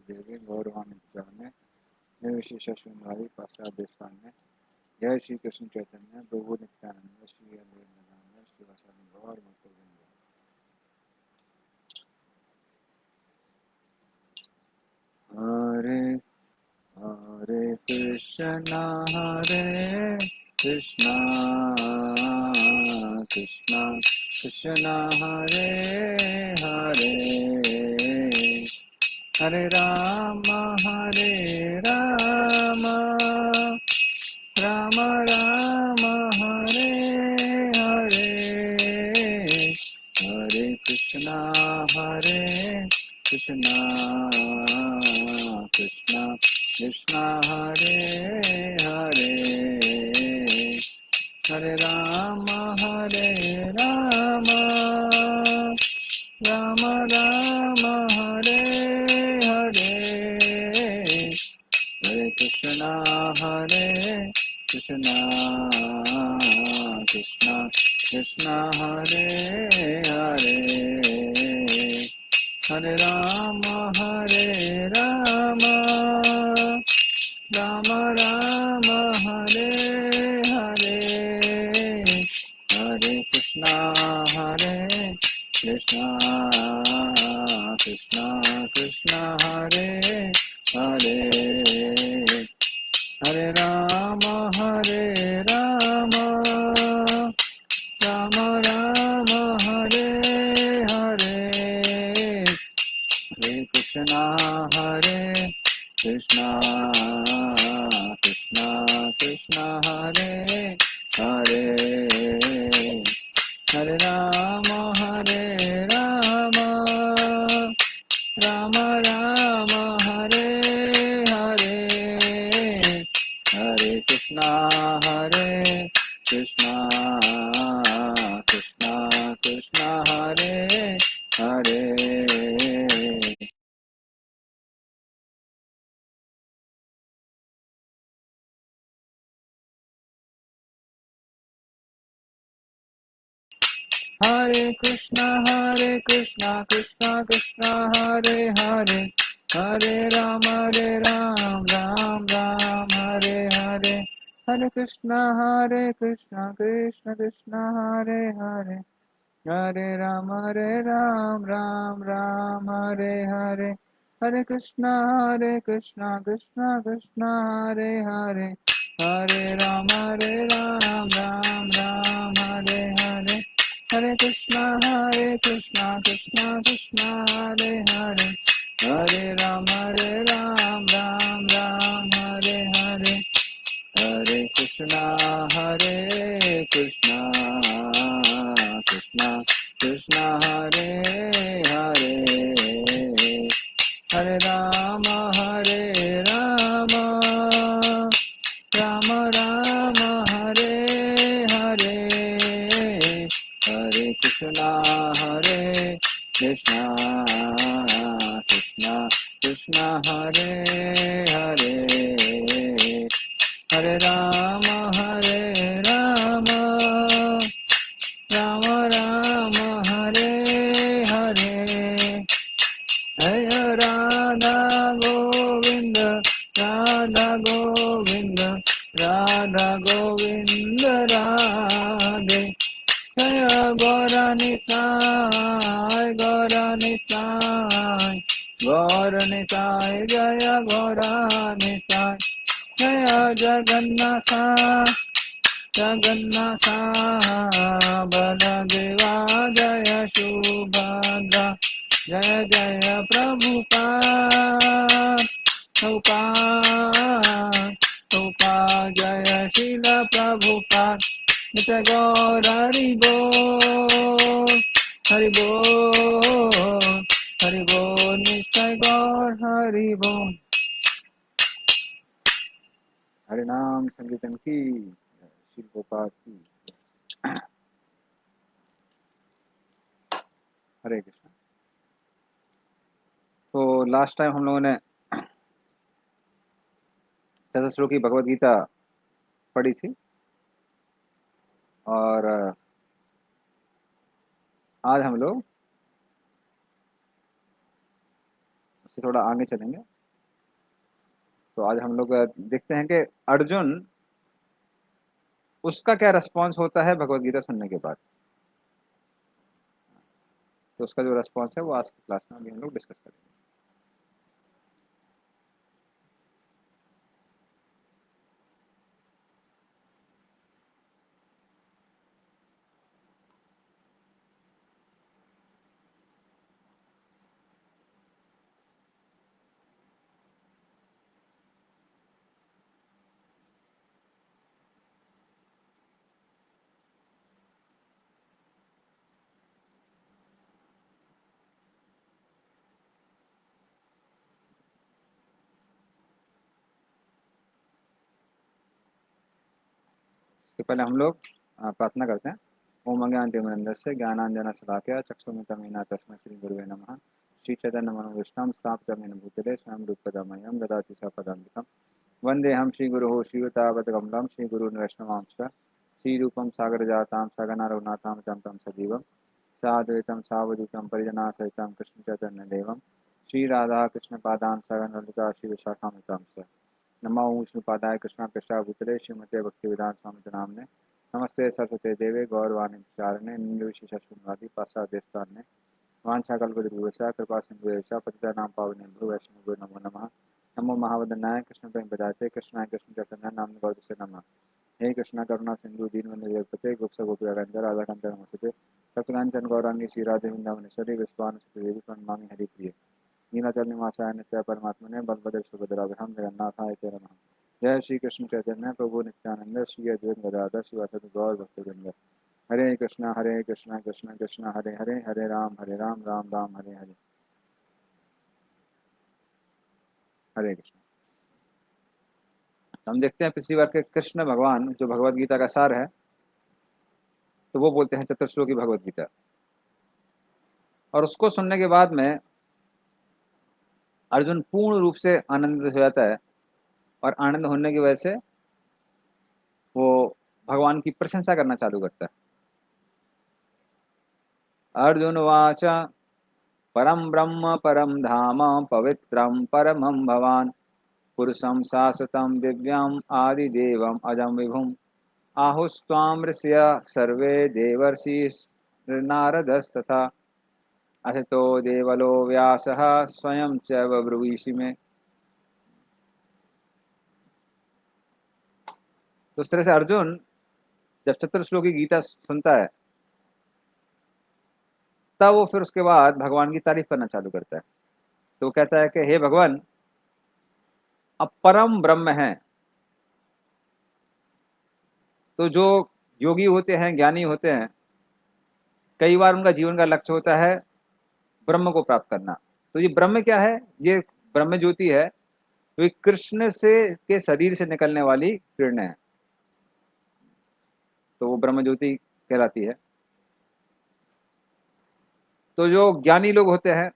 देवी गौरवान्वित निर्विशेष शून्यवादी पाश्चात्य देशपांडे जय श्री कृष्ण चैतन्य प्रभु नित्यानंद श्री अद्वैत श्री वासादि गौर भक्तवृंद। हरे हरे कृष्णा कृष्णा कृष्णा कृष्णा हरे हरे हरे राम राम राम हरे हरे हरे कृष्णा कृष्णा कृष्णा हरे हरे हरे राम राम राम हरे हरे हरे कृष्णा कृष्णा कृष्णा हरे हरे हरे राम राम राम हरे हरे हरे कृष्णा कृष्णा कृष्णा हरे हरे हरे राम राम राम हरे हरे हरे कृष्णा कृष्णा कृष्णा हरे हरे हरे राम राम राम हरे हरे हरे कृष्णा कृष्णा कृष्णा हरे हरे हरे कृष्णा कृष्णा कृष्णा हरे हरे हरे राम राम राम हरे हरे हरे कृष्णा कृष्णा कृष्णा हरे हरे हरे राम राम राम हरे हरे हरे कृष्णा कृष्णा कृष्णा हरे हरे हरे राम राम राम हरे हरे हरे कृष्णा कृष्णा कृष्णा हरे हरे हरे राम राम हरे हरे हरे कृष्णा कृष्णा कृष्णा हरे हरे हरे राम राम हरे हरे हरे कृष्णा कृष्णा कृष्णा हरे हरे हरे राम राम हरे हरे जय राधा गोविंद राधा गोविंद राधे जय गौर निताय जय गौर निताय जय जगन्नाथ बलदेवा जय सुभद्रा जय जय प्रभुपाद जय शिल प्रभुपाद नित्य गौर हरि बोल नित्य गौर हरि बोल। हरे नाम संकीर्तन की शिल गोपाल की हरे कृष्ण। तो लास्ट टाइम हम लोगों ने चतुश्लोक की भगवद गीता पढ़ी थी और आज हम लोग उससे थोड़ा आगे चलेंगे। तो आज हम लोग देखते हैं कि अर्जुन, उसका क्या रिस्पॉन्स होता है भगवत गीता सुनने के बाद। तो उसका जो रिस्पॉन्स है वो आज की क्लास में अभी हम लोग डिस्कस करेंगे। तो पहले हम लोग प्रार्थना करते हैं। ओम अज्ञानतिमिरन्धस्य ज्ञानाञ्जनशलाकया चक्षुरुन्मिलितं तस्मै श्रीगुरुवे नमः। श्री चैतन्य मनोभीष्टं स्थापितं येन भूतले स्वयं रूपदा मह्यं ददाति सपदान्तिकं। वन्देऽहं श्रीगुरुः श्रीयुतापदकमलं श्रीगुरून् वैष्णवांश्च श्रीरूपं सागरजातां सगना रघुनाथां तं सजीवं साद्वैतं सावधूतं परिजनासहितं कृष्णचैतन्यदेवं श्रीराधाकृष्णपादान् सगन ललिता श्रीविशाखान्वितांश्च। नमो विष्णुपादाय कृष्णाकृष्णाभूतले श्रीमते भक्तिवेदांत स्वामी नामने। नमस्ते सरस्वते देवे गौरवाणी चारणे निंदविशेषवादी पाशादेस्तान्ने वाञ्छाकल्पतरुभ्यश्च कृपा सिन्धुभ्यश्च पतितानां पावनेभ्यो वैष्णवेभ्यो नमो नमः। नमो महावदनाय कृष्ण प्रेम पदार्थे कृष्णाय कृष्ण चैतन्य नाम गौरसे नमः। हे कृष्ण करुणा सिंधु दीनबंधु जगत्पते गोप्स गोपीकांत राधा कांत नमस्ते सत्यकांचन गौरांगी श्री राधे वृंदावनेश्वरी विश्वानुसुते देवी प्रणमामि हरिप्रिये नीलाचल निवासाय नित्य परमात्मने बलभद्र सुभद्राभ्याम जगन्नाथाय च नमः। जय श्री कृष्ण चैतन्य प्रभु नित्यानंद श्री अद्वैत गदाधर शिवासादि गौर भक्तवृंद। हरे कृष्णा कृष्ण कृष्ण हरे हरे, हरे राम राम राम हरे हरे, हरे कृष्ण। हम देखते हैं पिछली बार के कृष्ण भगवान जो भगवत गीता का सार है, तो वो बोलते हैं चतुर्श्लोकी भगवत गीता। और उसको सुनने के बाद में अर्जुन पूर्ण रूप से आनंदित हो जाता है, और आनंद होने की वजह से वो भगवान की प्रशंसा करना चालू करता है। अर्जुन वाच परम ब्रह्म परम धाम पवित्रम परमं भवान पुरुषं शाश्वतं दिव्यम आदिदेवम अजम विभुम आहुस्त्वां ऋषय सर्वे देवर्षिर्नारदस्तथा अथितो देवलो व्यासः स्वयं च ब्रुवीषि में। तो इस तरह से अर्जुन जब चतुर्श्लोकी गीता सुनता है, तब वो फिर उसके बाद भगवान की तारीफ करना चालू करता है। तो वो कहता है कि हे भगवान, अब परम ब्रह्म है। तो जो योगी होते हैं, ज्ञानी होते हैं, कई बार उनका जीवन का लक्ष्य होता है ब्रह्म को प्राप्त करना। तो ये ब्रह्म क्या है? ये ब्रह्म ज्योति है, तो ये कृष्ण से के शरीर से निकलने वाली किरण है, तो वो ब्रह्म ज्योति कहलाती है। तो जो ज्ञानी लोग होते हैं,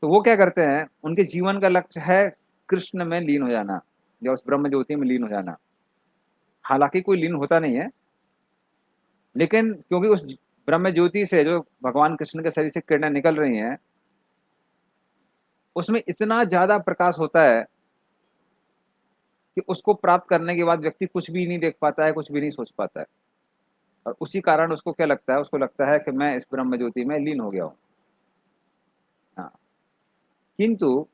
तो वो क्या करते हैं, उनके जीवन का लक्ष्य है कृष्ण में लीन हो जाना या उस ब्रह्म ज्योति में लीन हो जाना। हालांकि कोई लीन होता नहीं है, लेकिन क्योंकि उस ब्रह्म ज्योति से जो भगवान कृष्ण के शरीर से किरणें निकल रही हैं, उसमें इतना ज्यादा प्रकाश होता है कि उसको प्राप्त करने के बाद व्यक्ति कुछ भी नहीं देख पाता है, कुछ भी नहीं सोच पाता है। और उसी कारण उसको क्या लगता है, उसको लगता है कि मैं इस ब्रह्म ज्योति में लीन हो गया हूँ। हाँ, किंतु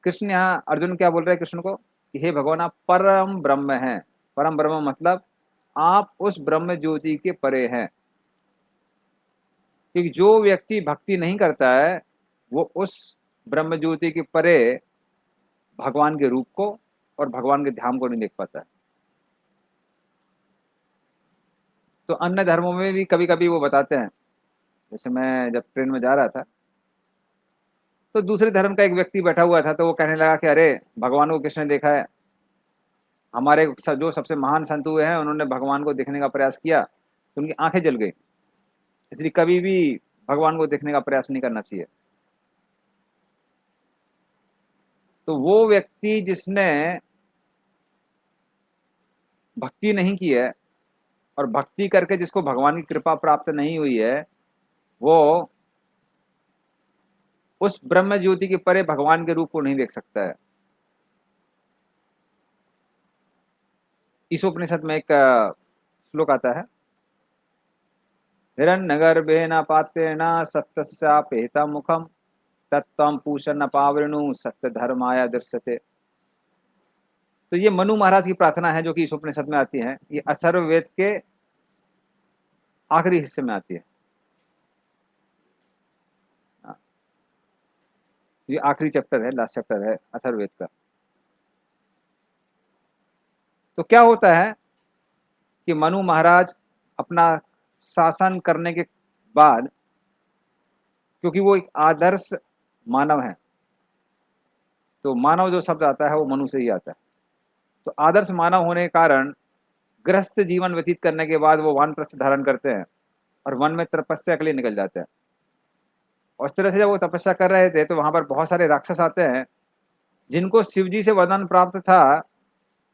कृष्ण यहाँ अर्जुन क्या बोल रहे हैं कृष्ण को कि हे भगवान, आप परम ब्रह्म हैं। परम ब्रह्म मतलब आप उस ब्रह्म ज्योति के परे हैं। क्योंकि जो व्यक्ति भक्ति नहीं करता है, वो उस ब्रह्म ज्योति के परे भगवान के रूप को और भगवान के ध्यान को नहीं देख पाता है। तो अन्य धर्मों में भी कभी कभी वो बताते हैं। जैसे मैं जब ट्रेन में जा रहा था, तो दूसरे धर्म का एक व्यक्ति बैठा हुआ था, तो वो कहने लगा कि अरे, भगवान को किसने देखा है? हमारे जो सबसे महान संत हुए हैं, उन्होंने भगवान को देखने का प्रयास किया तो उनकी आंखें जल गई। इसलिए कभी भी भगवान को देखने का प्रयास नहीं करना चाहिए। तो वो व्यक्ति जिसने भक्ति नहीं की है और भक्ति करके जिसको भगवान की कृपा प्राप्त नहीं हुई है, वो उस ब्रह्म ज्योति के परे भगवान के रूप को नहीं देख सकता है। इस उपनिषद में एक श्लोक आता है, हिरण्यगर्भेण पात्रेण सत्यस्यापेता मुखम तत्त्वं पूषण पावृणु सत्य धर्माय दृश्यते। तो ये मनु महाराज की प्रार्थना है जो कि इस उपनिषद में आती है। ये अथर्ववेद के आखिरी हिस्से में आती है। ये आखिरी चैप्टर है, लास्ट चैप्टर है अथर्ववेद का। तो क्या होता है कि मनु महाराज अपना शासन करने के बाद, क्योंकि वो एक आदर्श मानव है, तो मानव जो शब्द आता है वो मनु से ही आता है। तो आदर्श मानव होने के कारण गृहस्थ जीवन व्यतीत करने के बाद वो वानप्रस्थ धारण करते हैं और वन में तपस्या के लिए निकल जाते हैं। और इस तरह से जब वो तपस्या कर रहे थे तो वहां पर बहुत सारे राक्षस आते हैं जिनको शिव जी से वरदान प्राप्त था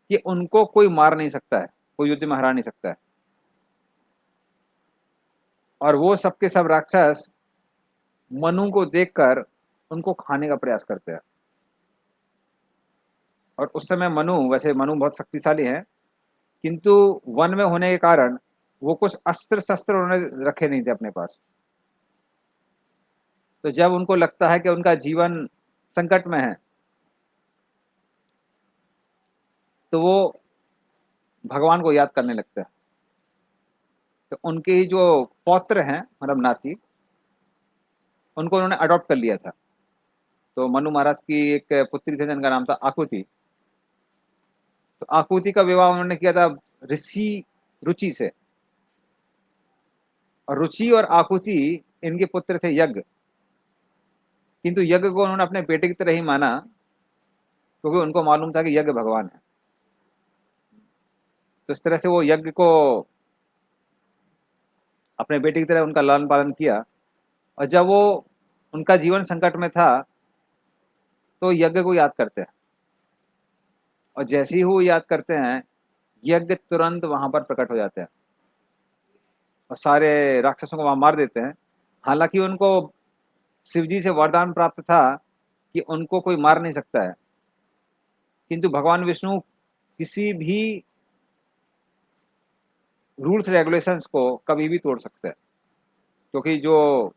कि उनको कोई मार नहीं सकता है, कोई युद्ध में हरा नहीं सकता है। और वो सबके सब राक्षस मनु को देखकर उनको खाने का प्रयास करते हैं। और उस समय मनु, वैसे मनु बहुत शक्तिशाली है, किंतु वन में होने के कारण वो कुछ अस्त्र शस्त्र उन्होंने रखे नहीं थे अपने पास। तो जब उनको लगता है कि उनका जीवन संकट में है तो वो भगवान को याद करने लगते हैं। तो उनके ही जो पौत्र हैं, मतलब नाती, उनको उन्होंने अडॉप्ट कर लिया था। तो मनु महाराज की एक पुत्री थी जिनका नाम था आकुति। तो आकुति का विवाह उन्होंने किया था ऋषि रुचि से। और रुचि और आकुति इनके पुत्र थे यज्ञ। किंतु यज्ञ को उन्होंने अपने बेटे की तरह ही माना क्योंकि उनको मालूम था कि यज्ञ भगवान है। तो इस तरह से वो यज्ञ को अपने बेटे की तरह उनका लालन पालन किया। और जब वो उनका जीवन संकट में था तो यज्ञ को याद करते हैं। और जैसे ही वो याद करते हैं यज्ञ तुरंत वहां पर प्रकट हो जाते हैं और सारे राक्षसों को वहां मार देते हैं। हालांकि उनको शिवजी से वरदान प्राप्त था कि उनको कोई मार नहीं सकता है, किंतु भगवान विष्णु किसी भी रूल्स रेगुलेशंस को कभी भी तोड़ सकते हैं, क्योंकि जो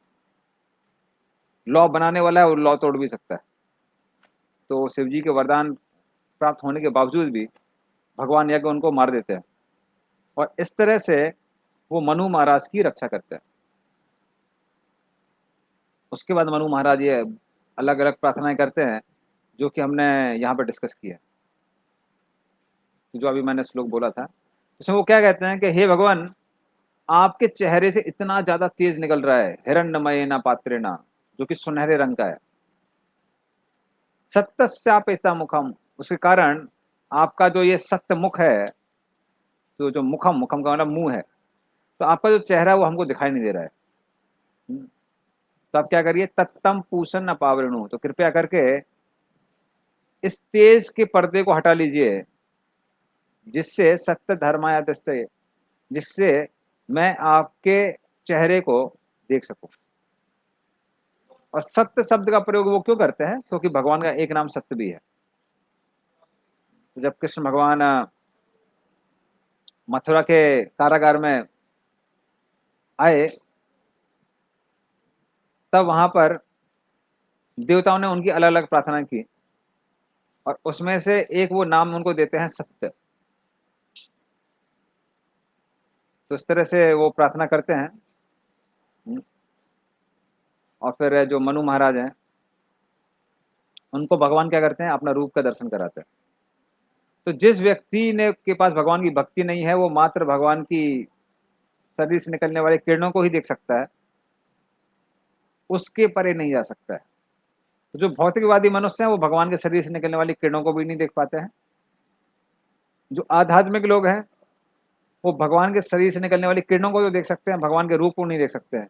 लॉ बनाने वाला है वो लॉ तोड़ भी सकता है। तो शिवजी के वरदान प्राप्त होने के बावजूद भी भगवान यज्ञ उनको मार देते हैं और इस तरह से वो मनु महाराज की रक्षा करते हैं। उसके बाद मनु महाराज ये अलग अलग प्रार्थनाएं करते हैं जो कि हमने यहाँ पर डिस्कस किया। तो जो अभी मैंने श्लोक बोला था उसमें वो क्या कहते हैं कि हे भगवान, आपके चेहरे से इतना ज्यादा तेज निकल रहा है हिरण्यमय ना पात्रे ना, जो कि सुनहरे रंग का है। सत्यस्यापेता मुखम, उसके कारण आपका जो ये सत्य मुख है, तो जो मुखम, मुखम का मतलब मुंह है, तो आपका जो चेहरा है वो हमको दिखाई नहीं दे रहा है। तो आप क्या करिए, तत्तम पूषण न पावरणु, तो कृपया करके इस तेज के पर्दे को हटा लीजिए जिससे सत्य धर्माया दृष्टि, जिससे मैं आपके चेहरे को देख सकूं। और सत्य शब्द का प्रयोग वो क्यों करते हैं, क्योंकि भगवान का एक नाम सत्य भी है। तो जब कृष्ण भगवान मथुरा के कारागार में आए तब वहां पर देवताओं ने उनकी अलग अलग प्रार्थना की और उसमें से एक वो नाम उनको देते हैं सत्य। तो इस तरह से वो प्रार्थना करते हैं। और फिर जो मनु महाराज हैं उनको भगवान क्या करते हैं, अपना रूप का दर्शन कराते हैं। तो जिस व्यक्ति ने के पास भगवान की भक्ति नहीं है वो मात्र भगवान की शरीर से निकलने वाले किरणों को ही देख सकता है, उसके परे नहीं जा सकता है। तो जो भौतिकवादी मनुष्य हैं वो भगवान के शरीर से निकलने वाली किरणों को भी नहीं देख पाते हैं। जो आध्यात्मिक लोग हैं वो भगवान के शरीर से निकलने वाली किरणों को तो देख सकते हैं, भगवान के रूप को नहीं देख सकते हैं।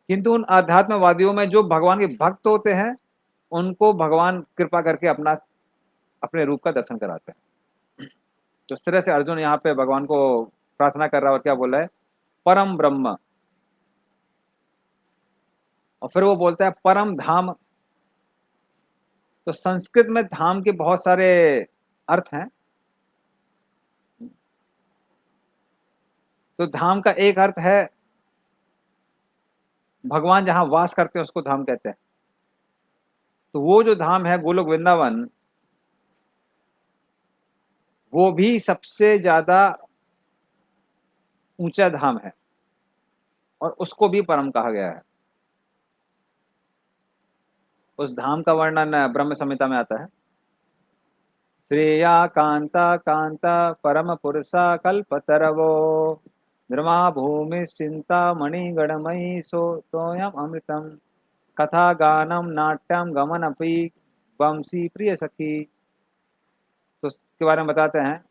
किंतु उन आध्यात्मवादियों में जो भगवान के भक्त होते हैं उनको भगवान कृपा करके अपना अपने रूप का दर्शन कराते हैं। तो इस तरह से अर्जुन यहाँ पे भगवान को प्रार्थना कर रहा है और क्या बोल रहा है, परम ब्रह्म, और फिर वो बोलता है परम धाम। तो संस्कृत में धाम के बहुत सारे अर्थ हैं। तो धाम का एक अर्थ है भगवान जहां वास करते हैं उसको धाम कहते हैं। तो वो जो धाम है गोलोक वृंदावन, वो भी सबसे ज्यादा ऊंचा धाम है और उसको भी परम कहा गया है। उस धाम का वर्णन ब्रह्म संहिता में आता है। श्रेया कांता कांता परम पुरुषा कल्पतरवो निर्मा भूमि चिंता मणिगणमयी सोयम अमृतम कथा गानम नाट्यम गमन अपि वंशी प्रिय सखी। तो उसके बारे में बताते हैं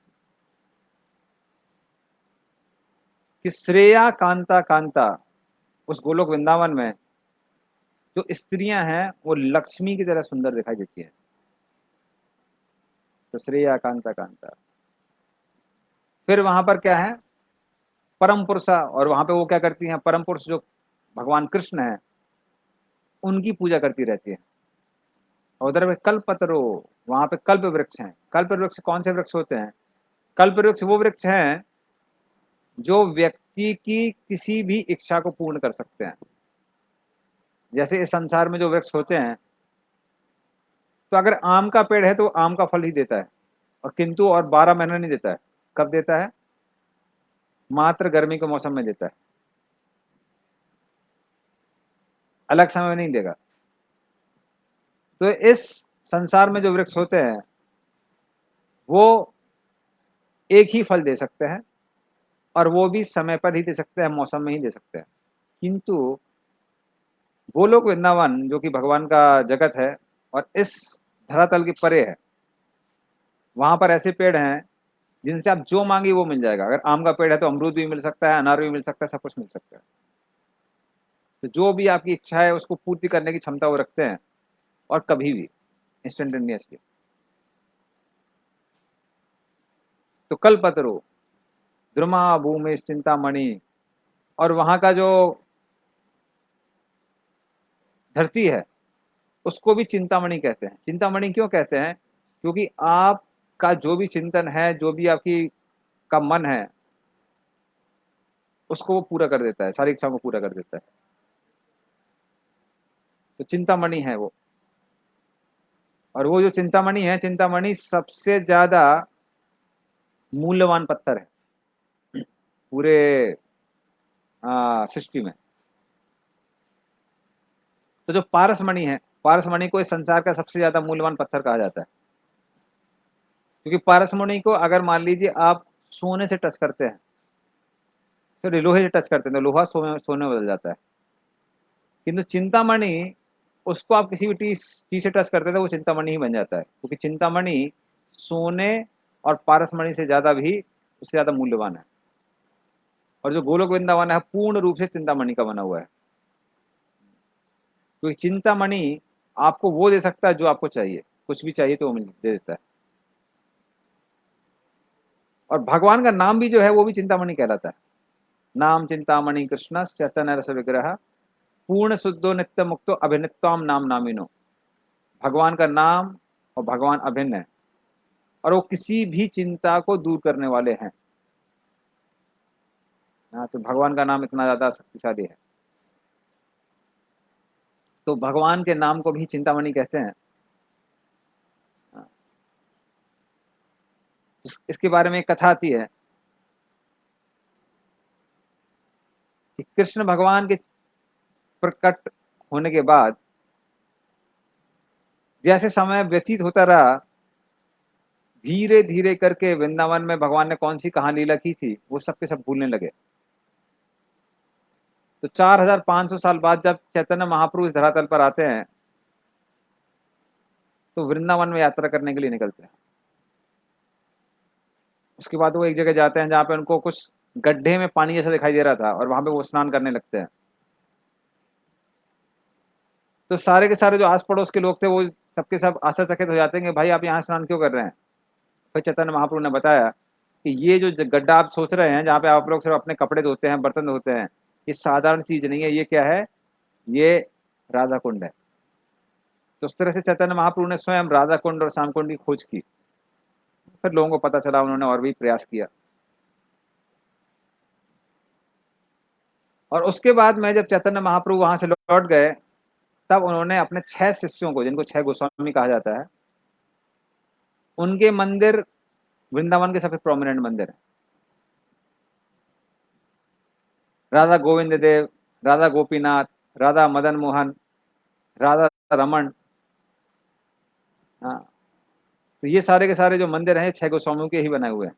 कि श्रेया कांता कांता, उस गोलोक वृंदावन में जो स्त्रियां हैं वो लक्ष्मी की तरह सुंदर दिखाई देती हैं। तो श्रेया कांता कांता। फिर वहां पर क्या है, परम पुरुषा, और वहां पे वो क्या करती हैं, परम पुरुष जो भगवान कृष्ण है उनकी पूजा करती रहती है। और उधर में कल्पतरो, वहां पे कल्प वृक्ष हैं। कल्प वृक्ष कौन से वृक्ष होते हैं? कल्प वृक्ष वो वृक्ष हैं जो व्यक्ति की किसी भी इच्छा को पूर्ण कर सकते हैं। जैसे इस संसार में जो वृक्ष होते हैं, तो अगर आम का पेड़ है तो आम का फल ही देता है, और किंतु और 12 महीने नहीं देता है। कब देता है? मात्र गर्मी के मौसम में देता है, अलग समय में नहीं देगा। तो इस संसार में जो वृक्ष होते हैं वो एक ही फल दे सकते हैं, और वो भी समय पर ही दे सकते हैं, मौसम में ही दे सकते हैं। किंतु गोलोक वृंदावन जो कि भगवान का जगत है और इस धरातल के परे है, वहां पर ऐसे पेड़ हैं जिनसे आप जो मांगे वो मिल जाएगा। अगर आम का पेड़ है तो अमरूद भी मिल सकता है, अनार भी मिल सकता है, सब कुछ मिल सकता है। तो जो भी आपकी इच्छा है उसको पूर्ति करने की क्षमता वो रखते हैं, और कभी भी इंस्टेंटेनियसली। तो कल्पतरु द्रुमा भूमि चिंतामणि, और वहां का जो धरती है उसको भी चिंतामणि कहते हैं। चिंतामणि क्यों कहते हैं? क्योंकि आपका जो भी चिंतन है, जो भी आपकी का मन है, उसको वो पूरा कर देता है, सारी इच्छाओं को पूरा कर देता है। तो चिंतामणि है वो। और वो जो चिंतामणि है, चिंतामणि सबसे ज्यादा मूल्यवान पत्थर है पूरे सृष्टि में। तो जो पारसमणि है, पारसमणि को इस संसार का सबसे ज्यादा मूल्यवान पत्थर कहा जाता है। क्योंकि पारसमणि को अगर मान लीजिए आप सोने से टच करते हैं, तो लोहे से टच करते हैं तो लोहा सोने में बदल जाता है। किंतु चिंतामणि, उसको आप किसी भी चीज से टच करते हैं तो वो चिंतामणि ही बन जाता है, क्योंकि चिंतामणि सोने और पारसमणि से ज्यादा भी, उससे ज्यादा मूल्यवान है। और जो गोलोक वृंदावन है पूर्ण रूप से चिंतामणि का बना हुआ है। क्योंकि चिंतामणि आपको वो दे सकता है जो आपको चाहिए, कुछ भी चाहिए तो वो दे देता है। और भगवान का नाम भी जो है वो भी चिंतामणि कहलाता है। नाम चिंतामणि कृष्ण चैतन्य रस विग्रह पूर्ण शुद्धो नित्य मुक्तो अभिनित्वाम नाम नामिनो। भगवान का नाम और भगवान अभिन्न है, और वो किसी भी चिंता को दूर करने वाले हैं। हाँ, तो भगवान का नाम इतना ज्यादा शक्तिशाली है। तो भगवान के नाम को भी चिंतामणि कहते हैं। हाँ, इसके बारे में एक कथा आती है कि कृष्ण भगवान के प्रकट होने के बाद जैसे समय व्यतीत होता रहा, धीरे धीरे करके वृंदावन में भगवान ने कौन सी कहानी लीला की थी वो सब के सब भूलने लगे। तो 4500 साल बाद जब चैतन्य महाप्रभु इस धरातल पर आते हैं, तो वृंदावन में यात्रा करने के लिए निकलते हैं। उसके बाद वो एक जगह जाते हैं जहाँ पे उनको कुछ गड्ढे में पानी जैसा दिखाई दे रहा था, और वहां पे वो स्नान करने लगते हैं। तो सारे के सारे जो आस पड़ोस के लोग थे वो सबके सब आश्चर्यचकित हो जाते हैं कि भाई आप यहाँ स्नान क्यों कर रहे हैं। फिर चैतन्य महाप्रभु ने बताया कि ये जो गड्ढा आप सोच रहे हैं जहाँ पे आप लोग सिर्फ अपने कपड़े धोते हैं, बर्तन धोते हैं, ये साधारण चीज नहीं है। ये क्या है? ये राधा कुंड है। तो उस तरह से चैतन्य महाप्रभु ने स्वयं राधा कुंड और श्याम कुंड की खोज की। फिर लोगों को पता चला, उन्होंने और भी प्रयास किया। और उसके बाद में जब चैतन्य महाप्रभु वहां से लौट गए, तब उन्होंने अपने 6 शिष्यों को, जिनको 6 गोस्वामी कहा जाता है, उनके मंदिर वृंदावन के सबसे प्रोमिनेंट मंदिर है। राधा गोविंद देव, राधा गोपीनाथ, राधा मदन मोहन, राधा रमन। हाँ, तो ये सारे के सारे जो मंदिर हैं 6 गोस्वामियों के ही बनाए हुए हैं।